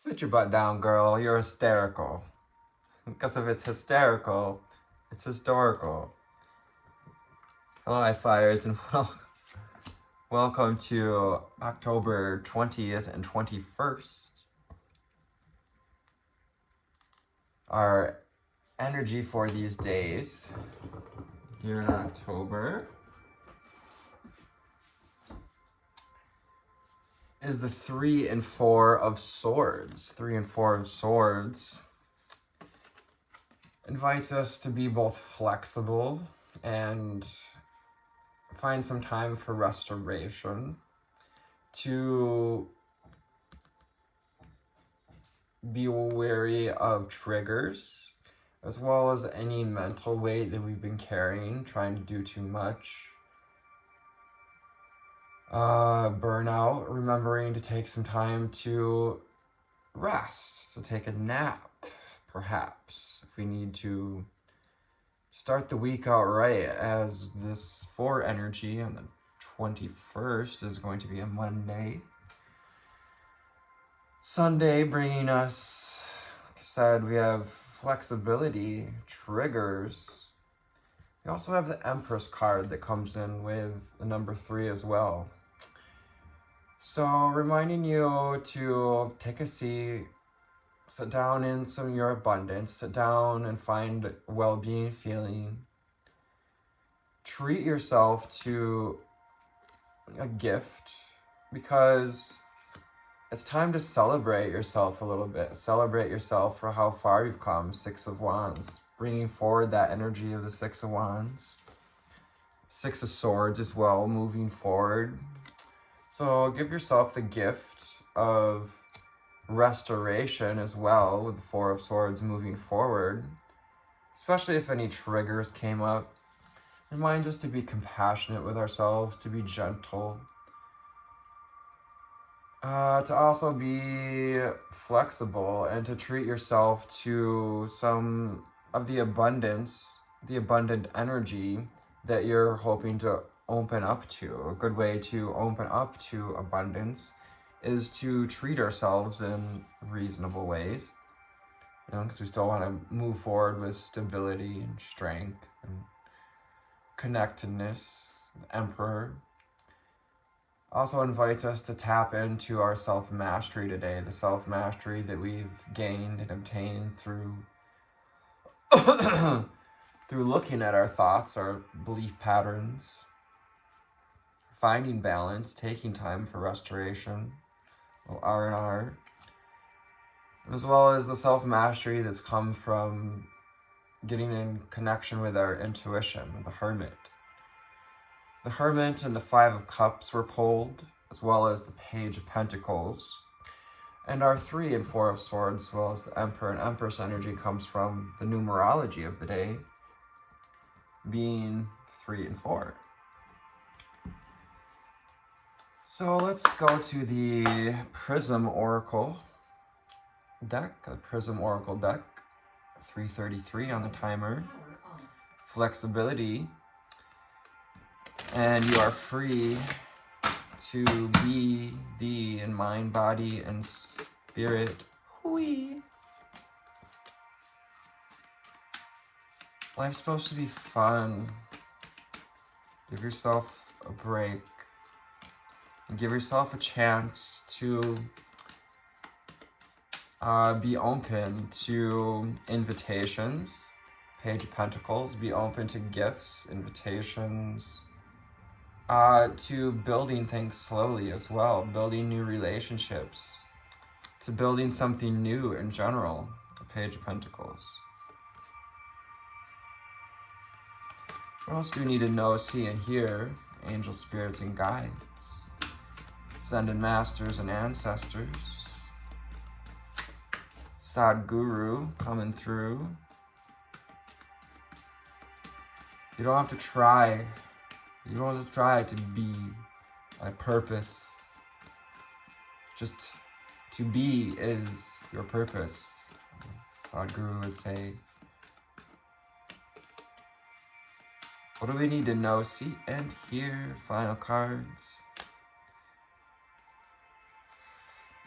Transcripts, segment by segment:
Sit your butt down, girl. You're hysterical. Because if it's hysterical, it's historical. Hello, high flyers, and welcome to October 20th and 21st. Our energy for these days here in October is the 3 and 4 of Swords. 3 and 4 of Swords invites us to be both flexible and find some time for restoration, to be wary of triggers, as well as any mental weight that we've been carrying, trying to do too much. Burnout, remembering to take some time to rest, to take a nap, perhaps, if we need to start the week out right, as this 4 energy on the 21st is going to be a Monday. Sunday bringing us, like I said, we have flexibility, triggers. We also have the Empress card that comes in with the number 3 as well. So reminding you to take a seat, sit down in some of your abundance, sit down and find well-being feeling. Treat yourself to a gift, because it's time to celebrate yourself a little bit. Celebrate yourself for how far you've come. 6 of Wands, bringing forward that energy of the 6 of Wands. 6 of Swords as well, moving forward. So give yourself the gift of restoration as well, with the 4 of Swords moving forward, especially if any triggers came up. Remind us to be compassionate with ourselves, to be gentle, to also be flexible, and to treat yourself to some of the abundance, the abundant energy that you're hoping to open up to. A good way to open up to abundance is to treat ourselves in reasonable ways, because we still want to move forward with stability and strength and connectedness. The Emperor also invites us to tap into our self-mastery today, the self-mastery that we've gained and obtained through through looking at our thoughts, our belief patterns, finding balance, taking time for restoration, R&R, as well as the self-mastery that's come from getting in connection with our intuition, the Hermit. The Hermit and the 5 of Cups were pulled, as well as the Page of Pentacles. And our 3 and 4 of Swords, as well as the Emperor and Empress energy, comes from the numerology of the day, being 3 and 4. So let's go to the Prism Oracle deck, the Prism Oracle deck, 333 on the timer. Flexibility, and you are free to be thee in mind, body, and spirit. Hui. Life's supposed to be fun. Give yourself a break. And give yourself a chance to be open to invitations. Page of Pentacles, be open to gifts, invitations, to building things slowly as well, building new relationships, to building something new in general. The Page of Pentacles. What else do we need to know, see, and hear? Angel spirits and guides, ascended masters and ancestors, Sadhguru coming through. You don't have to try. You don't have to try to be a purpose. Just to be is your purpose, Sadhguru would say. What do we need to know, see, and hear? Final cards.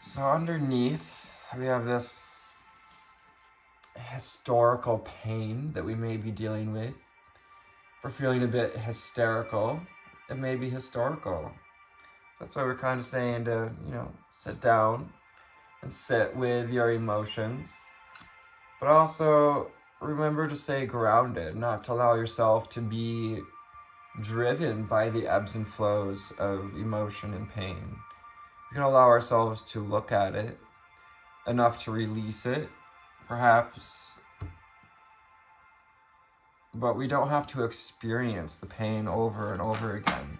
So underneath we have this historical pain that we may be dealing with. If we're feeling a bit hysterical, it may be historical. So that's why we're kind of saying to, sit down and sit with your emotions. But also remember to stay grounded, not to allow yourself to be driven by the ebbs and flows of emotion and pain. We can allow ourselves to look at it enough to release it, perhaps, but we don't have to experience the pain over and over again.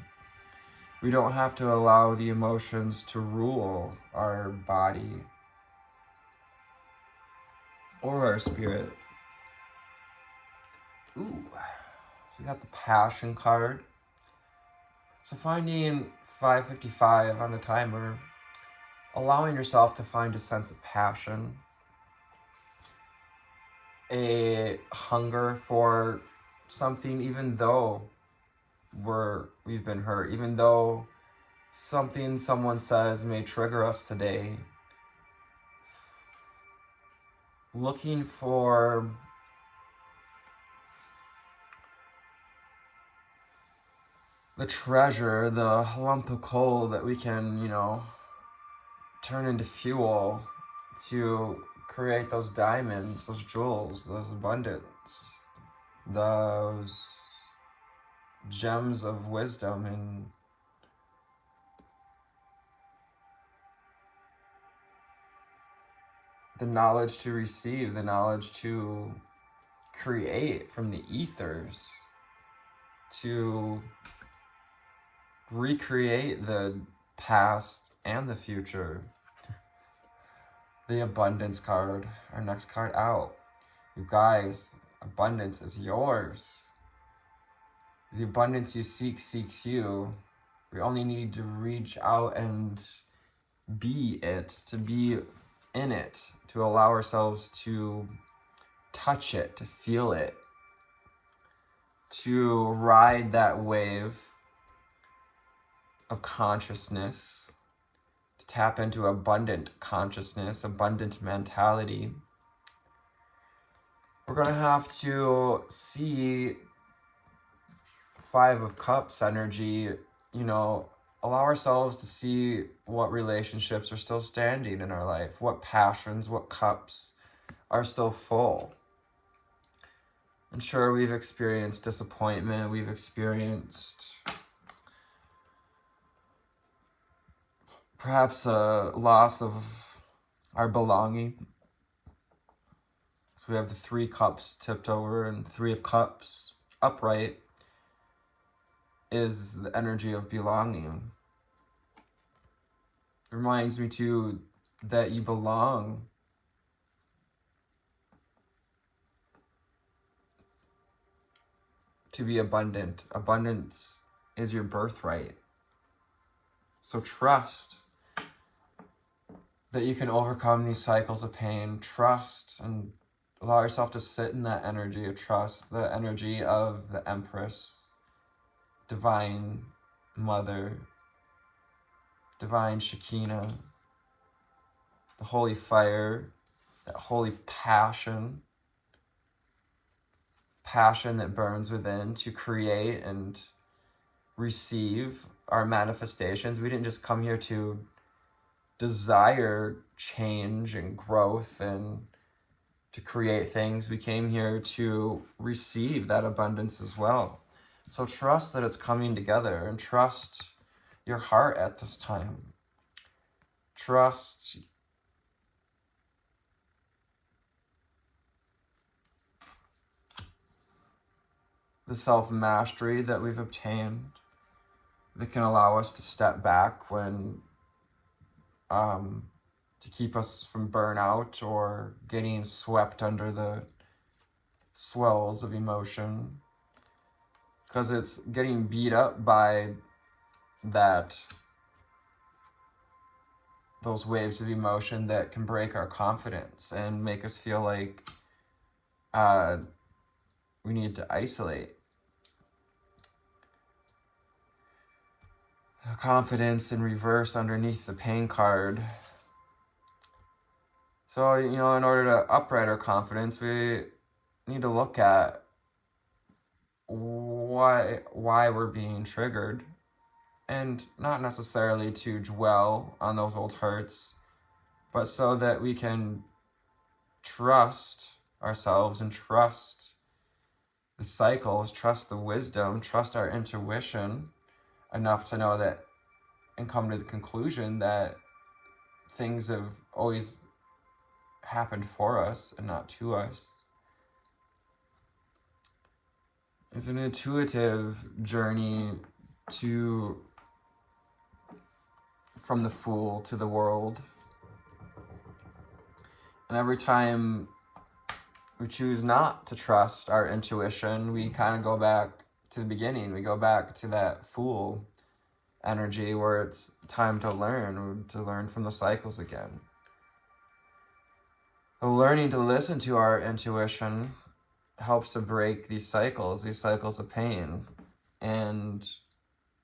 We don't have to allow the emotions to rule our body or our spirit. Ooh, so we got the Passion card. So finding 555 on the timer, allowing yourself to find a sense of passion, a hunger for something, even though we've been hurt, even though something someone says may trigger us today. Looking for the treasure, the lump of coal that we can, turn into fuel to create those diamonds, those jewels, those abundance, those gems of wisdom and the knowledge to receive, the knowledge to create from the ethers, to recreate the past and the future. The abundance card, our next card out. You guys, abundance is yours. The abundance you seek seeks you. We only need to reach out and be it, to be in it, to allow ourselves to touch it, to feel it, to ride that wave of consciousness, to tap into abundant consciousness, abundant mentality. We're going to have to see 5 of Cups energy, allow ourselves to see what relationships are still standing in our life, what passions, what cups are still full. And sure, we've experienced disappointment, we've experienced perhaps a loss of our belonging. So we have the 3 cups tipped over, and 3 of Cups upright is the energy of belonging. It reminds me too that you belong to be abundant. Abundance is your birthright. So trust that you can overcome these cycles of pain. Trust and allow yourself to sit in that energy of trust, the energy of the Empress, Divine Mother, Divine Shekinah, the holy fire, that holy passion that burns within to create and receive our manifestations. We didn't just come here to desire change and growth and to create things. We came here to receive that abundance as well. So trust that it's coming together, and trust your heart at this time. Trust the self-mastery that we've obtained that can allow us to step back when to keep us from burnout or getting swept under the swells of emotion, because it's getting beat up by those waves of emotion that can break our confidence and make us feel like we need to isolate. Confidence in reverse underneath the pain card So, in order to upright our confidence, we need to look at why we're being triggered, and not necessarily to dwell on those old hurts, but so that we can trust ourselves and trust the cycles, trust the wisdom, trust our intuition enough to know that and come to the conclusion that things have always happened for us and not to us. It's an intuitive journey from the fool to the world. And every time we choose not to trust our intuition, we kind of go back to the beginning. We go back to that fool energy where it's time to learn from the cycles again. Learning to listen to our intuition helps to break these cycles of pain, and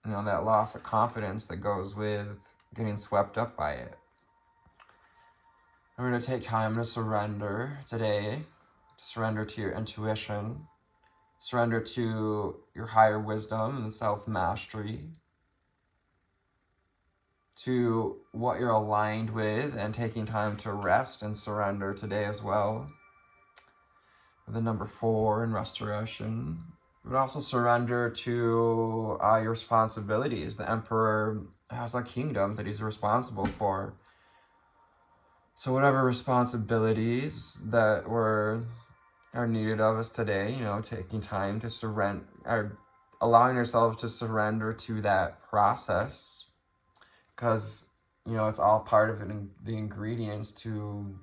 that loss of confidence that goes with getting swept up by it. We're going to take time to surrender today, to surrender to your intuition, surrender to your higher wisdom and self-mastery, to what you're aligned with, and taking time to rest and surrender today as well. The number 4 in restoration. But also surrender to your responsibilities. The Emperor has a kingdom that he's responsible for. So whatever responsibilities that are needed of us today, taking time to surrender, or allowing ourselves to surrender to that process, because it's all part of the ingredients to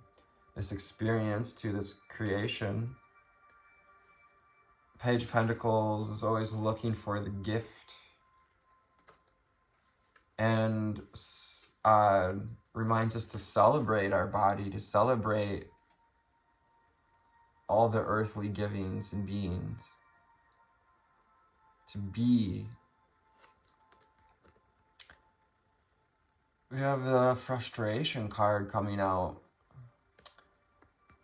this experience, to this creation. Page of Pentacles is always looking for the gift, and reminds us to celebrate our body, to celebrate all the earthly givings and beings, to be. We have the frustration card coming out.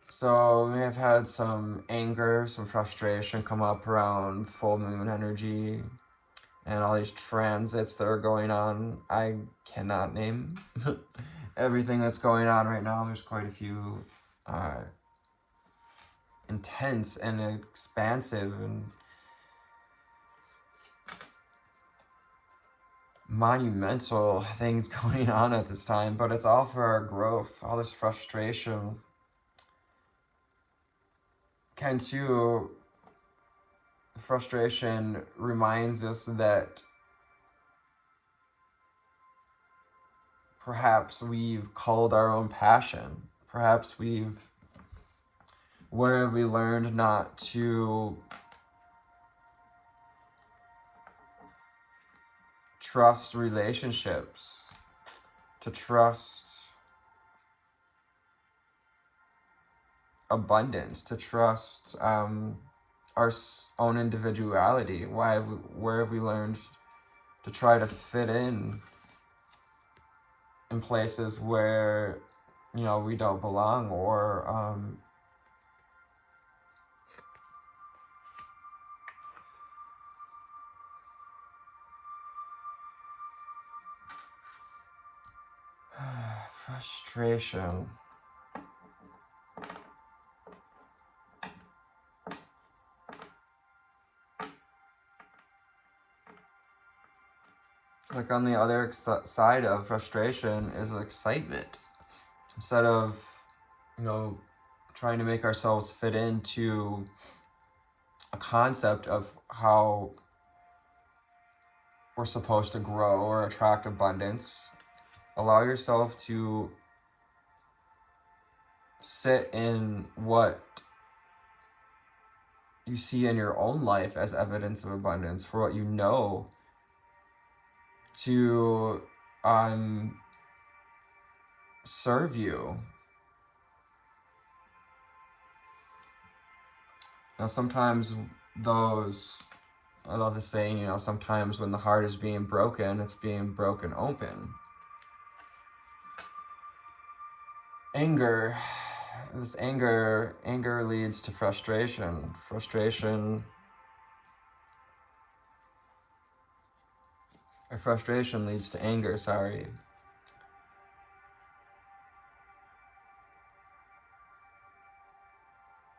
So we may have had some anger, some frustration come up around full moon energy and all these transits that are going on. I cannot name everything that's going on right now. There's quite a few intense and expansive and monumental things going on at this time, but it's all for our growth. All this frustration frustration reminds us that perhaps we've culled our own passion. Perhaps where have we learned not to trust relationships, to trust abundance, to trust our own individuality? Where have we learned to try to fit in places where we don't belong, or frustration. Like on the other side of frustration is excitement. Instead of, trying to make ourselves fit into a concept of how we're supposed to grow or attract abundance, allow yourself to sit in what you see in your own life as evidence of abundance, for what you know to serve you. Sometimes I love the saying, sometimes when the heart is being broken, it's being broken open. Anger. this anger leads to frustration. Frustration leads to anger, sorry.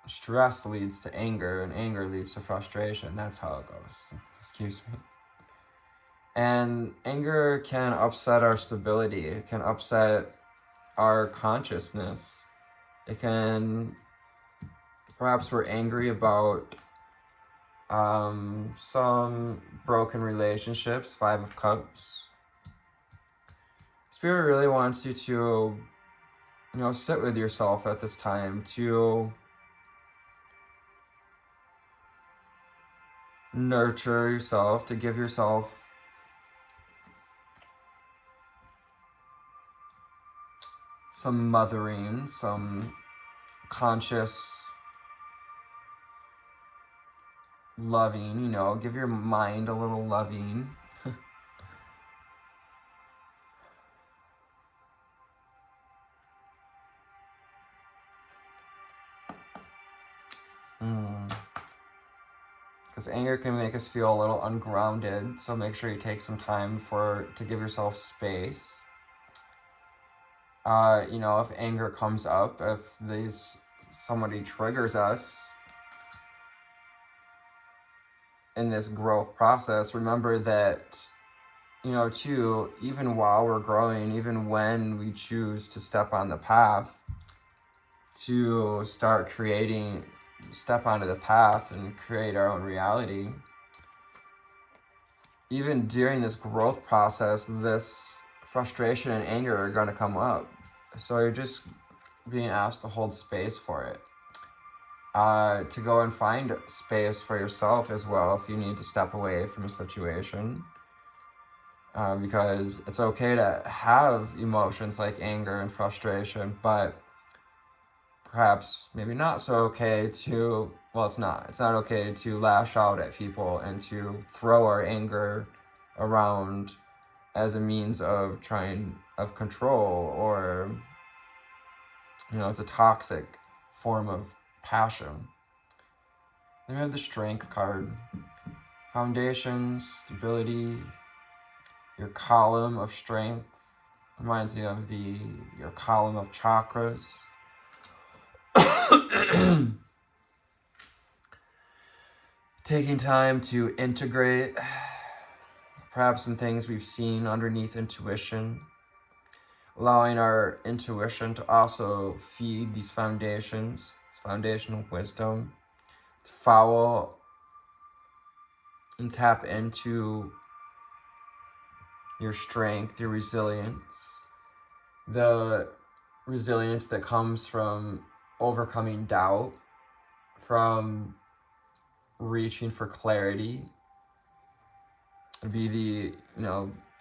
Stress leads to anger, and anger leads to frustration. That's how it goes. Excuse me. And anger can upset our stability. It can upset our consciousness. It can, perhaps we're angry about some broken relationships, 5 of Cups. Spirit really wants you to, sit with yourself at this time, to nurture yourself, to give yourself some mothering, some conscious loving, give your mind a little loving. Because anger can make us feel a little ungrounded, so make sure you take some time to give yourself space. If anger comes up, if somebody triggers us in this growth process, remember that, too, even while we're growing, even when we choose to step on the path, to step onto the path and create our own reality, even during this growth process, this frustration and anger are going to come up. So you're just being asked to hold space for it. To go and find space for yourself as well if you need to step away from a situation. Because it's okay to have emotions like anger and frustration, but perhaps maybe not so okay to, it's not okay to lash out at people and to throw our anger around as a means of control, or, it's a toxic form of passion. Then we have the Strength card. Foundations, stability, your column of strength reminds me of your column of chakras. Taking time to integrate perhaps some things we've seen underneath intuition, allowing our intuition to also feed these foundations, this foundational wisdom, to follow and tap into your strength, your resilience, the resilience that comes from overcoming doubt, from reaching for clarity. It'd be the,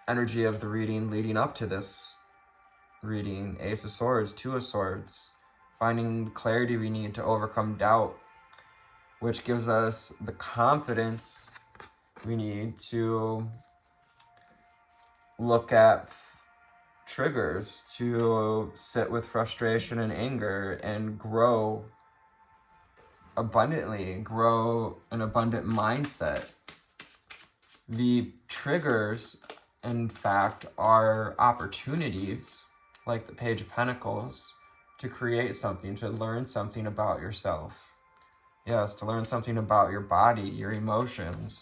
energy of the reading leading up to this reading, Ace of Swords, Two of Swords, finding the clarity we need to overcome doubt, which gives us the confidence we need to look at triggers, to sit with frustration and anger and grow abundantly, grow an abundant mindset. The triggers, in fact, are opportunities, like the Page of Pentacles, to create something, to learn something about yourself. Yes, to learn something about your body, your emotions.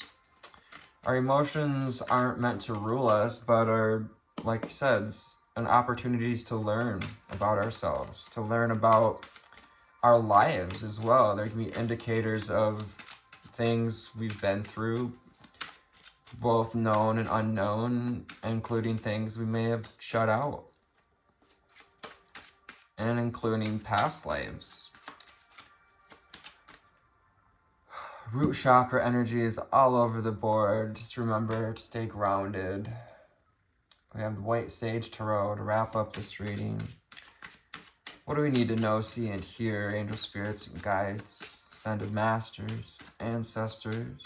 Our emotions aren't meant to rule us, but are, like you said, an opportunities to learn about ourselves, to learn about our lives as well. There can be indicators of things we've been through, both known and unknown, including things we may have shut out, and including past lives. Root chakra energy is all over the board. Just remember to stay grounded. We have the White Sage Tarot to wrap up this reading. What do we need to know, see, and hear? Angel spirits and guides, ascended masters, ancestors.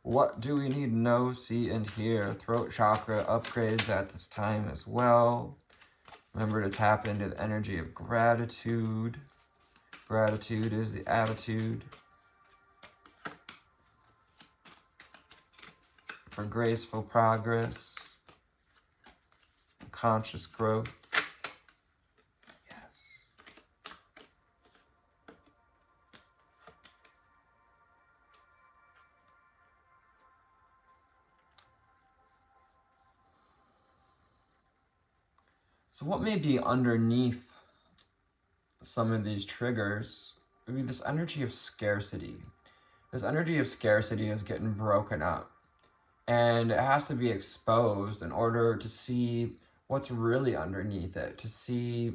What do we need to know, see, and hear? Throat chakra upgrades at this time as well. Remember to tap into the energy of gratitude. Gratitude is the attitude for graceful progress, conscious growth. Yes. So what may be underneath some of these triggers would be this energy of scarcity. This energy of scarcity is getting broken up, and it has to be exposed in order to see what's really underneath it, to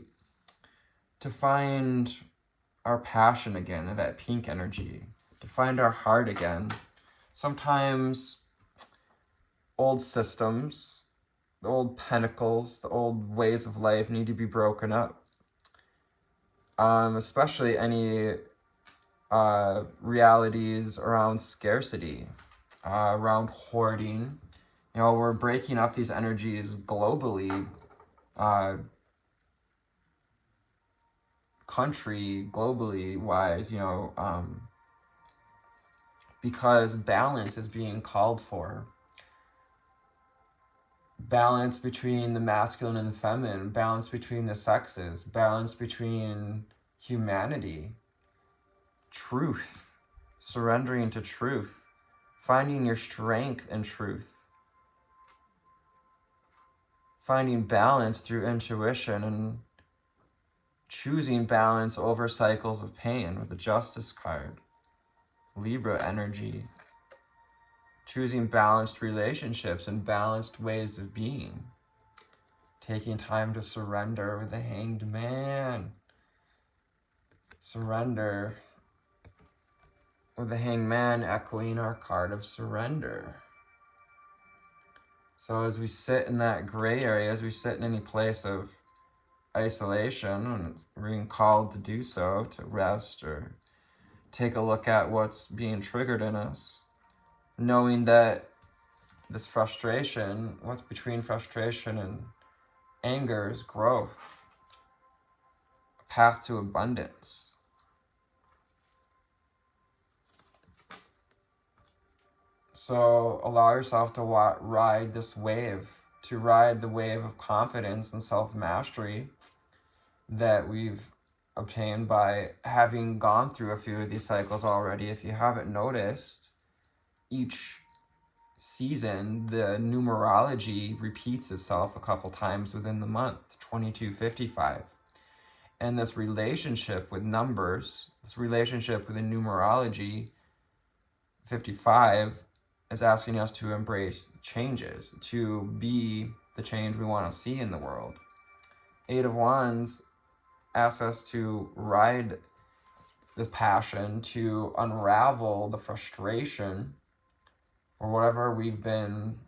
find our passion again, that pink energy, to find our heart again. Sometimes old systems, the old pentacles, the old ways of life need to be broken up. Especially any realities around scarcity, around hoarding. You know, we're breaking up these energies globally, globally wise, you know, because balance is being called for. Balance between the masculine and the feminine, balance between the sexes, balance between humanity, truth, surrendering to truth, finding your strength in truth, finding balance through intuition, and choosing balance over cycles of pain with the Justice card. Libra energy. Choosing balanced relationships and balanced ways of being. Taking time to surrender with the Hanged Man. Surrender with the Hanged Man echoing our card of surrender. So as we sit in that gray area, as we sit in any place of isolation, and we're being called to do so, to rest or take a look at what's being triggered in us, knowing that this frustration, what's between frustration and anger, is growth, a path to abundance. So allow yourself to ride this wave, to ride the wave of confidence and self-mastery that we've obtained by having gone through a few of these cycles already. If you haven't noticed, each season, the numerology repeats itself a couple times within the month, 2255. And this relationship with numbers, this relationship with the numerology, 55, is asking us to embrace changes, to be the change we want to see in the world. 8 of Wands asks us to ride this passion, to unravel the frustration or whatever we've been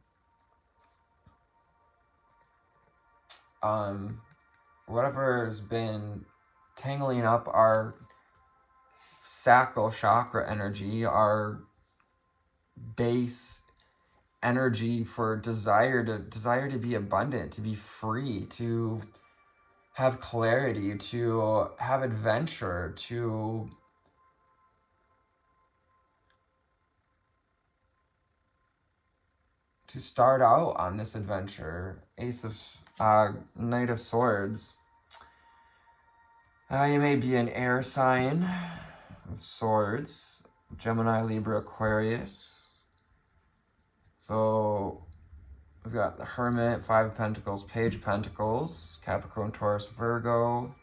whatever has been tangling up our sacral chakra energy, our base energy for desire to be abundant, to be free, to have clarity, to have adventure, to start out on this adventure. Knight of Swords. You may be an air sign with swords, Gemini, Libra, Aquarius. So we've got the Hermit, 5 of Pentacles, Page of Pentacles, Capricorn, Taurus, Virgo,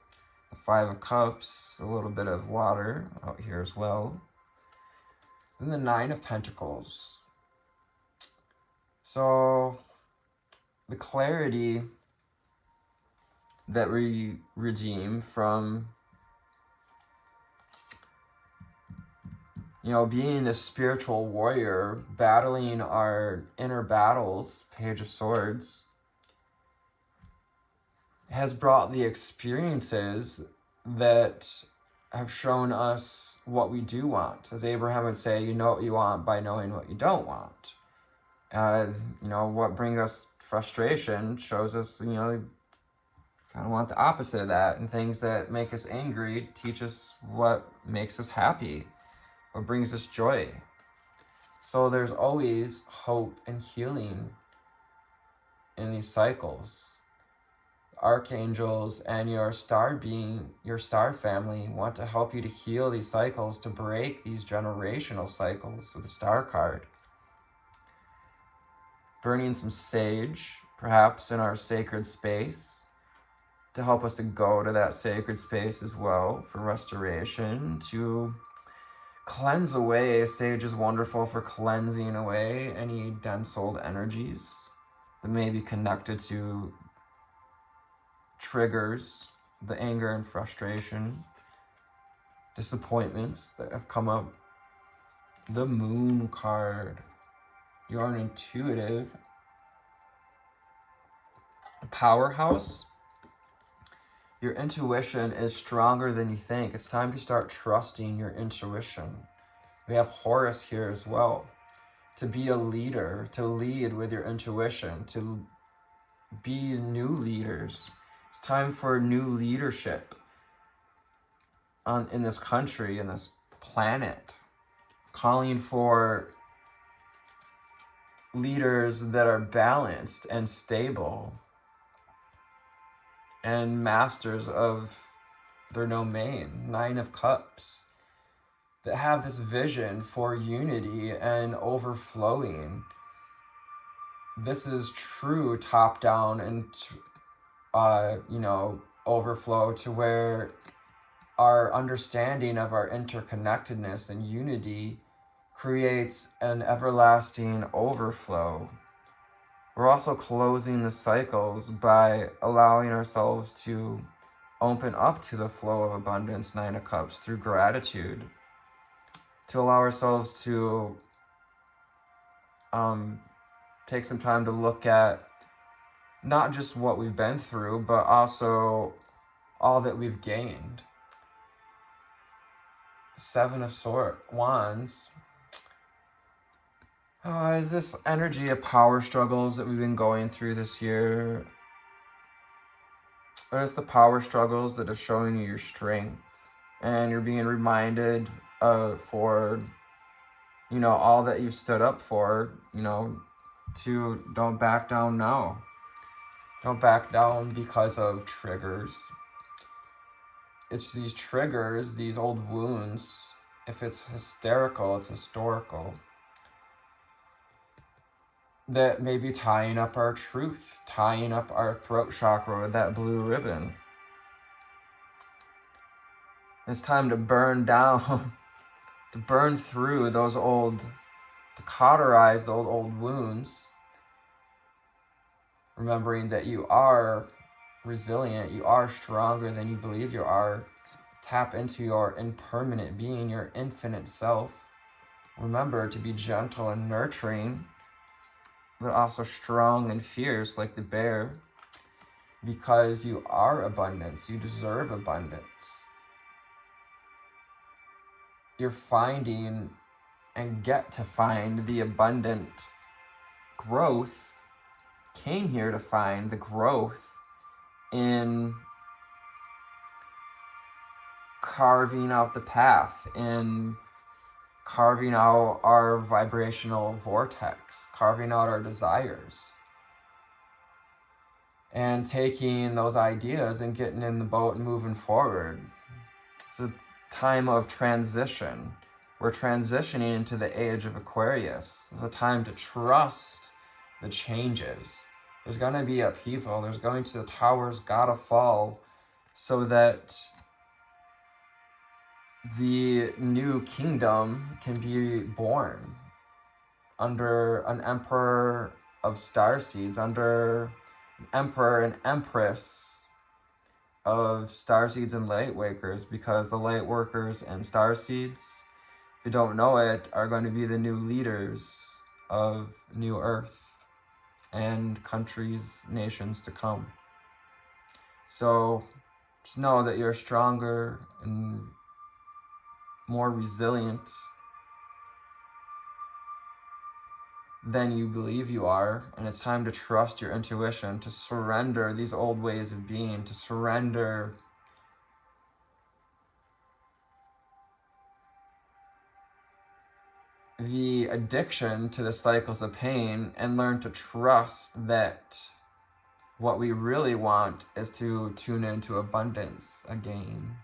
the 5 of Cups, a little bit of water out here as well. Then the 9 of Pentacles. So the clarity that we redeem from, you know, being this spiritual warrior, battling our inner battles, Page of Swords, has brought the experiences that have shown us what we do want. As Abraham would say, you know what you want by knowing what you don't want. You know, what brings us frustration shows us, you know, kind of want the opposite of that. And things that make us angry teach us what makes us happy, what brings us joy. So there's always hope and healing in these cycles. Archangels and your star being, your star family, want to help you to heal these cycles, to break these generational cycles with the star card. Burning some sage, perhaps in our sacred space, to help us to go to that sacred space as well for restoration, to cleanse away. Sage is wonderful for cleansing away any dense old energies that may be connected to triggers, the anger and frustration, disappointments that have come up. The Moon card. You're an intuitive powerhouse. Your intuition is stronger than you think. It's time to start trusting your intuition. We have Horus here as well. To be a leader, to lead with your intuition, to be new leaders. It's time for new leadership in this country, in this planet. Calling for leaders that are balanced and stable and masters of their domain. 9 of Cups. That have this vision for unity and overflowing. This is true top-down and overflow, to where our understanding of our interconnectedness and unity creates an everlasting overflow. We're also closing the cycles by allowing ourselves to open up to the flow of abundance, 9 of Cups, through gratitude. To allow ourselves to take some time to look at not just what we've been through, but also all that we've gained. 7 of Wands. Is this energy of power struggles that we've been going through this year? Or is the power struggles that are showing you your strength? And you're being reminded for, all that you've stood up for, to don't back down now. Don't back down because of triggers. It's these triggers, these old wounds. If it's hysterical, it's historical. That may be tying up our truth, tying up our throat chakra with that blue ribbon. It's time to burn down, to burn through those to cauterize those old wounds. Remembering that you are resilient, you are stronger than you believe you are. Tap into your impermanent being, your infinite self. Remember to be gentle and nurturing, but also strong and fierce like the bear, because you are abundance. You deserve abundance. You're finding and get to find the abundant growth. Came here to find the growth in carving out the path, in carving out our vibrational vortex, carving out our desires, and taking those ideas and getting in the boat and moving forward. It's a time of transition. We're transitioning into the age of Aquarius. It's a time to trust the changes. There's going to be upheaval. The towers gotta fall so that the new kingdom can be born under an emperor of starseeds, under an emperor and empress of starseeds and lightworkers, because the lightworkers and starseeds, if you don't know it, are going to be the new leaders of New Earth and countries, nations to come. So just know that you're stronger and more resilient than you believe you are. And it's time to trust your intuition, to surrender these old ways of being, to surrender the addiction to the cycles of pain, and learn to trust that what we really want is to tune into abundance again.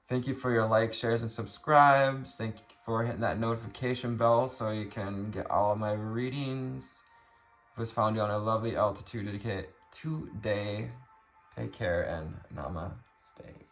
Thank you for your likes, shares, and subscribes. Thank you for hitting that notification bell so you can get all of my readings. It was found you on a lovely altitude today. Take care and namaste.